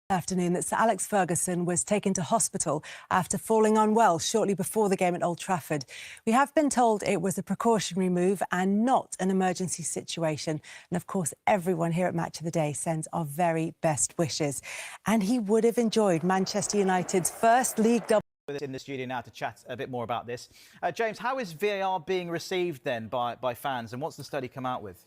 Afternoon that Sir Alex Ferguson was taken to hospital after falling unwell shortly before the game at Old Trafford. We have been told it was a precautionary move and not an emergency situation. And of course, everyone here at Match of the Day sends our very best wishes. And he would have enjoyed Manchester United's first league double. With us in the studio now to chat a bit more about this. James, how is VAR being received then by fans, and what's the study come out with?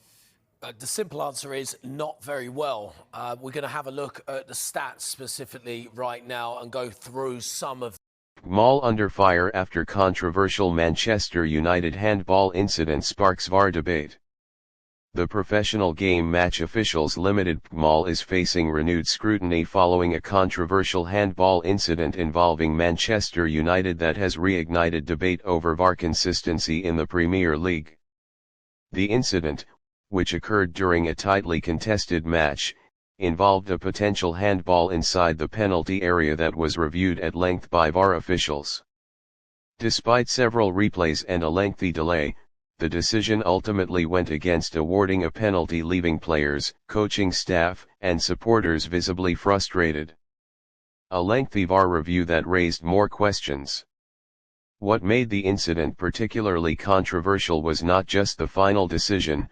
The simple answer is not very well. We're going to have a look at the stats specifically right now and go through some of. Pgmol under fire after controversial Manchester United handball incident sparks VAR debate. The Professional Game Match Officials Limited Pgmol is facing renewed scrutiny following a controversial handball incident involving Manchester United that has reignited debate over VAR consistency in the Premier League. The incident, which occurred during a tightly contested match, involved a potential handball inside the penalty area that was reviewed at length by VAR officials. Despite several replays and a lengthy delay, the decision ultimately went against awarding a penalty, leaving players, coaching staff, and supporters visibly frustrated. A lengthy VAR review that raised more questions. What made the incident particularly controversial was not just the final decision,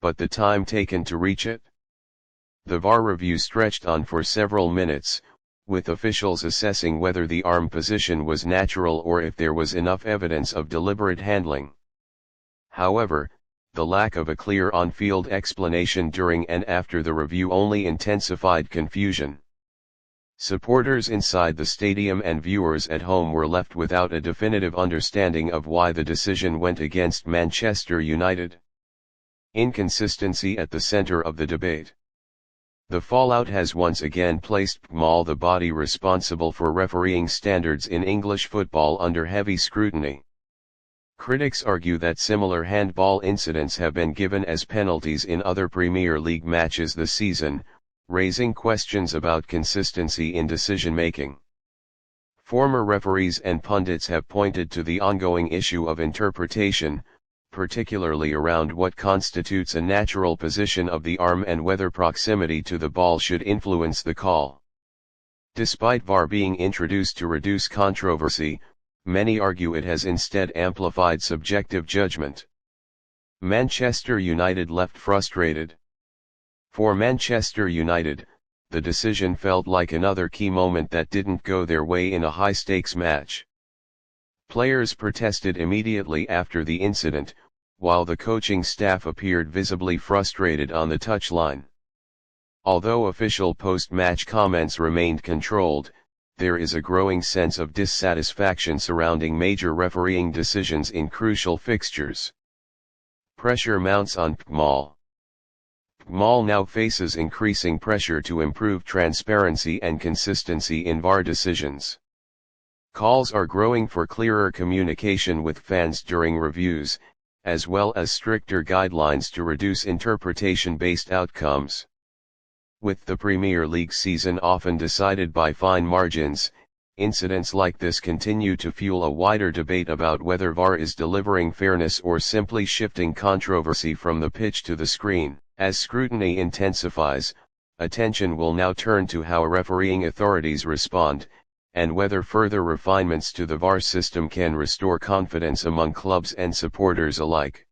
but the time taken to reach it. The VAR review stretched on for several minutes, with officials assessing whether the arm position was natural or if there was enough evidence of deliberate handling. However, the lack of a clear on-field explanation during and after the review only intensified confusion. Supporters inside the stadium and viewers at home were left without a definitive understanding of why the decision went against Manchester United. Inconsistency at the center of the debate. The fallout has once again placed Pgmol, the body responsible for refereeing standards in English football, under heavy scrutiny. Critics argue that similar handball incidents have been given as penalties in other Premier League matches this season, raising questions about consistency in decision-making. Former referees and pundits have pointed to the ongoing issue of interpretation, particularly around what constitutes a natural position of the arm and whether proximity to the ball should influence the call. Despite VAR being introduced to reduce controversy, many argue it has instead amplified subjective judgment. Manchester United left frustrated. For Manchester United, the decision felt like another key moment that didn't go their way in a high-stakes match. Players protested immediately after the incident, while the coaching staff appeared visibly frustrated on the touchline. Although official post-match comments remained controlled, there is a growing sense of dissatisfaction surrounding major refereeing decisions in crucial fixtures. Pressure mounts on Pgmol. Pgmol now faces increasing pressure to improve transparency and consistency in VAR decisions. Calls are growing for clearer communication with fans during reviews, as well as stricter guidelines to reduce interpretation-based outcomes. With the Premier League season often decided by fine margins, incidents like this continue to fuel a wider debate about whether VAR is delivering fairness or simply shifting controversy from the pitch to the screen. As scrutiny intensifies, attention will now turn to how refereeing authorities respond, and whether further refinements to the VAR system can restore confidence among clubs and supporters alike.